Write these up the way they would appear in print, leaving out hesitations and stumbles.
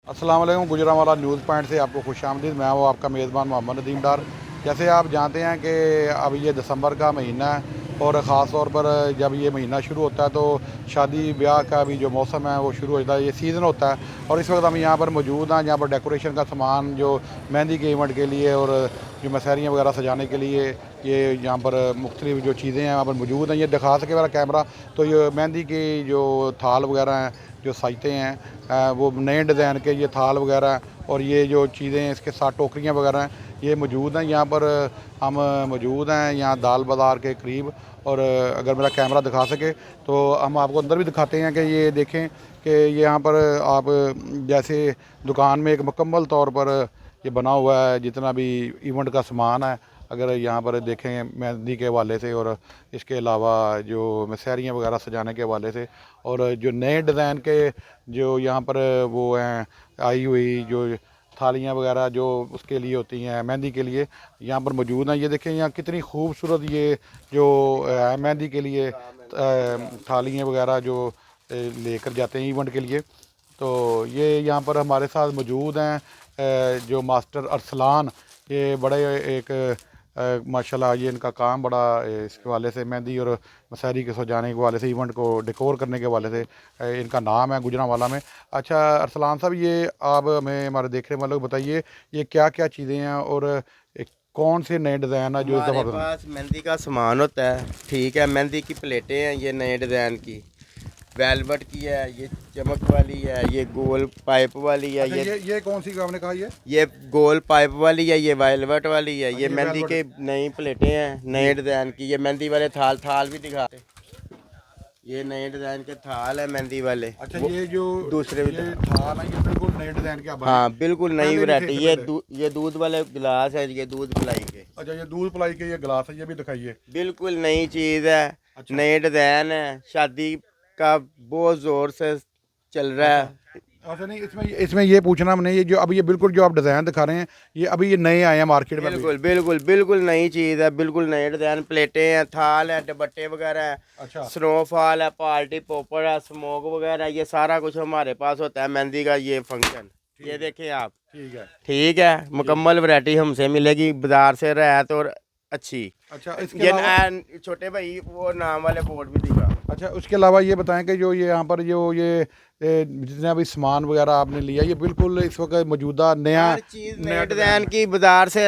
अस्सलाम वालेकुम। Gujranwala news point से आपको खुशामदीद। मैं हूँ आपका मेज़बान मोहम्मद नदीम डार। जैसे आप जानते हैं कि अब ये दिसंबर का महीना है और ख़ास तौर पर जब ये महीना शुरू होता है तो शादी ब्याह का भी जो मौसम है वो शुरू हो जाता है, ये सीज़न होता है। और इस वक्त हम यहाँ पर मौजूद हैं, यहाँ पर डेकोरेशन का सामान जो मेहंदी के इवेंट के लिए और जो मसहरियाँ वगैरह सजाने के लिए ये यहाँ पर मुख्तलिफ जो चीज़ें हैं यहाँ पर मौजूद हैं। ये दिखा सके मेरा कैमरा तो ये मेहंदी की जो थाल वगैरह हैं, जो साइतें हैं, वो नए डिज़ाइन के ये थाल वगैरह हैं और ये जो चीज़ें हैं इसके साथ टोकरियाँ वगैरह हैं, ये मौजूद हैं यहाँ पर। हम मौजूद हैं यहाँ दाल बाज़ार के करीब। और अगर मेरा कैमरा दिखा सके तो हम आपको अंदर भी दिखाते हैं कि ये देखें कि ये यहाँ पर आप जैसे दुकान में एक मुकम्मल तौर पर ये बना हुआ है, जितना भी इवेंट का सामान है अगर यहाँ पर देखें मेहंदी के हवाले से और इसके अलावा जो मसहरियाँ वगैरह सजाने के हवाले से और जो नए डिज़ाइन के जो यहाँ पर वो हैं आई हुई जो थालियाँ वगैरह जो उसके लिए होती हैं मेहंदी के लिए यहाँ पर मौजूद हैं। ये देखें यहाँ कितनी खूबसूरत ये जो मेहंदी के लिए थालियाँ वगैरह जो लेकर जाते हैं इवेंट के लिए। तो ये यहाँ पर हमारे साथ मौजूद हैं जो मास्टर अरसलान। ये बड़े एक माशाल्लाह ये इनका काम बड़ा इसके हवाले से मेहंदी और मसहरी के सजाने के हवाले से इवेंट को डेकोर करने के हवाले से इनका नाम है गुजरांवाला में। अच्छा अरसलान साहब, ये आप हमें हमारे देखने वालों को बताइए ये क्या क्या चीज़ें हैं और कौन से नए डिज़ाइन है जो इस हमारे दफ़ा पास मेहंदी का सामान होता है। ठीक है, मेहंदी की प्लेटें हैं, ये नए डिज़ाइन की वेलवेट की है, ये चमक वाली है, ये गोल पाइप वाली है। अच्छा, ये कौन सी आपने कहा ये गोल पाइप वाली है, ये वेलवेट वाली है। अच्छा, ये मेहंदी के नई प्लेटें हैं नए डिज़ाइन की। ये मेहंदी वाले थाल भी दिखा। ये नए डिज़ाइन के थाल है मेहंदी वाले। अच्छा, ये जो दूसरे भी ये थाल है ये बिल्कुल नए डिज़ाइन के आप बने। हाँ, बिल्कुल नई पहले नहीं थे वैरायटी। इससे ये पहले। ये दूध वाले गिलास है, ये दूध पिलाई के। अच्छा, ये दूध पिलाई के ये गिलास है, ये भी दिखाइए। बिल्कुल नई चीज़ है। अच्छा नए डिज़ाइन है, शादी का बहुत ज़ोर से चल रहा अच्छा है। अच्छा, नहीं इसमें इसमें ये पूछना हमने, ये जो अभी ये बिल्कुल जो आप डिज़ाइन दिखा रहे हैं ये अभी ये नए आए हैं मार्केट में अभी। बिल्कुल बिल्कुल बिल्कुल नई चीज़ है, बिल्कुल नए डिज़ाइन। प्लेटें हैं, थाल है, दुपट्टे वगैरह है, अच्छा स्नोफॉल है, पार्टी पॉपर है, स्मोक वगैरह, ये सारा कुछ हमारे पास होता है मेहंदी का ये फंक्शन। ये देखें आप। ठीक है। ठीक है, मुकम्मल वैरायटी हमसे मिलेगी बाजार से रियायत और अच्छी। अच्छा इसके ये अलावा छोटे भाई वो नाम वाले बोर्ड भी दिखा। अच्छा उसके अलावा ये बताएं कि जो ये यहाँ पर जो ये जितना भी सामान वगैरह आपने लिया ये बिल्कुल इस वक्त मौजूदा नया हर चीज़ नए डिज़ाइन की बाजार से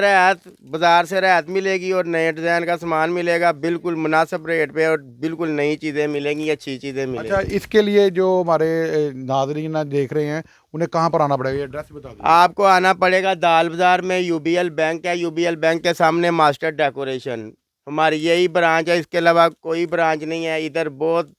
रियायत मिलेगी और नए डिज़ाइन का सामान मिलेगा बिल्कुल मुनासिब रेट पे और बिल्कुल नई चीज़ें मिलेंगी, अच्छी चीज़ें मिलेंगी। अच्छा इसके लिए जो हमारे नाजरीन देख रहे हैं उन्हें कहाँ पर आना पड़ेगा, एड्रेस बता दीजिए। आपको आना पड़ेगा दाल बाज़ार में। यूबीएल बैंक है, यूबीएल बैंक के सामने मास्टर डेकोरेशन हमारी यही ब्रांच है। इसके अलावा कोई ब्रांच नहीं है इधर। बहुत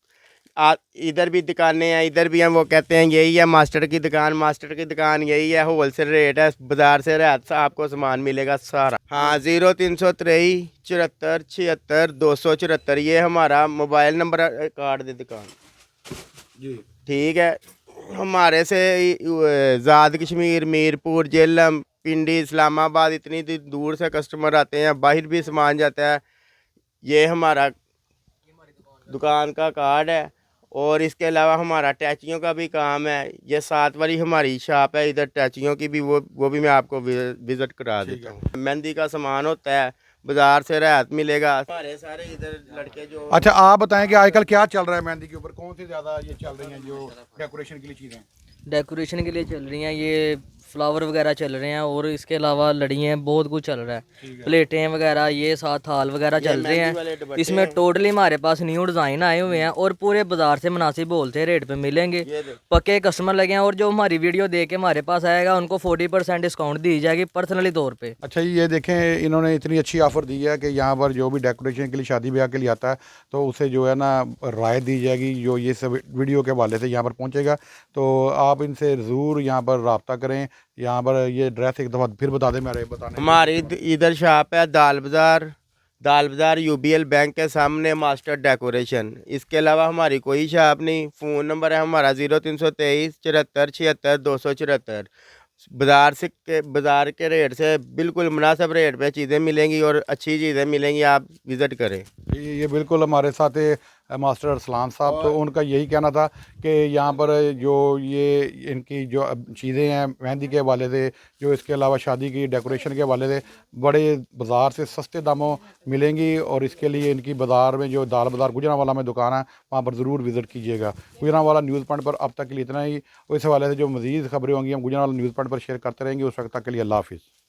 इधर भी दुकानें हैं, इधर भी हैं। वो कहते हैं यही है मास्टर की दुकान। मास्टर की दुकान यही है, होलसेल रेट है, बाजार से रियायत आपको सामान मिलेगा सारा। हाँ, 0323 74 76 274 ये हमारा मोबाइल नंबर कार्ड दी दुकान। जी ठीक है, हमारे से ज़ाद कश्मीर, मीरपुर, जेलम, पिंडी, इस्लामाबाद इतनी दूर से कस्टमर आते हैं, बाहर भी सामान जाता है। ये हमारा दुकान का कार्ड है। और इसके अलावा हमारा टैचियों का भी काम है। ये 7 वाली हमारी शॉप है इधर टैचियों की भी, वो भी मैं आपको विज़िट करा देता हूँ। मेहंदी का सामान होता है, बाजार से रियायत मिलेगा। हमारे सारे इधर लड़के जो। अच्छा आप बताएं कि आजकल क्या चल रहा है मेहंदी के ऊपर, कौन सी ज़्यादा ये चल रही हैं जो डेकोरेशन के लिए चीज़ें। डेकोरेशन के लिए चल रही हैं, ये फ्लावर वगैरह चल रहे हैं और इसके अलावा लड़ियाँ बहुत कुछ चल रहा है। प्लेटें वगैरह ये साथ थाल वगैरह चल रहे हैं। इसमें टोटली हमारे पास न्यू डिज़ाइन आए हुए हैं और पूरे बाजार से मुनासिब होलसेल रेट पे मिलेंगे। पक्के कस्टमर लगे हैं और जो हमारी वीडियो देख के हमारे पास आएगा उनको 40% डिस्काउंट दी जाएगी पर्सनली तौर पर। अच्छा ये देखें इन्होंने इतनी अच्छी ऑफ़र दी है कि यहाँ पर जो भी डेकोरेशन के लिए शादी ब्याह के लिए आता है तो उसे जो है ना रायत दी जाएगी। जो ये सब वीडियो के हवाले से यहाँ पर पहुँचेगा तो आप इनसे ज़रूर यहाँ पर रब्ता करें। यहाँ पर ये एड्रेस एक दफ़ा फिर बता दें मेरे बताने। हमारी इधर शॉप है दाल बाज़ार यूबीएल बैंक के सामने मास्टर डेकोरेशन। इसके अलावा हमारी कोई शॉप नहीं। फ़ोन नंबर है हमारा 0323 74 76 274। बाज़ार के रेट से बिल्कुल मुनासिब रेट पे चीज़ें मिलेंगी और अच्छी चीज़ें मिलेंगी, आप विज़िट करें। ये बिल्कुल हमारे साथ मास्टर अरसलान साहब, तो उनका यही कहना था कि यहाँ पर जो ये इनकी जो चीज़ें हैं मेहंदी के हवाले से, जो इसके अलावा शादी की डेकोरेशन के हवाले से बड़े बाज़ार से सस्ते दामों मिलेंगी। और इसके लिए इनकी बाज़ार में जो दाल बाज़ार गुजरांवाला में दुकान है वहाँ पर ज़रूर विज़िट कीजिएगा। गुजरांवाला न्यूज़ पॉइंट पर अब तक के लिए इतना ही। इस हवाले से जो मज़ीद खबरें होंगी हम गुजरांवाला न्यूज़ पॉइंट पर शेयर करते रहेंगे। उस वक्त तक के लिए अल्लाह हाफ़िज़।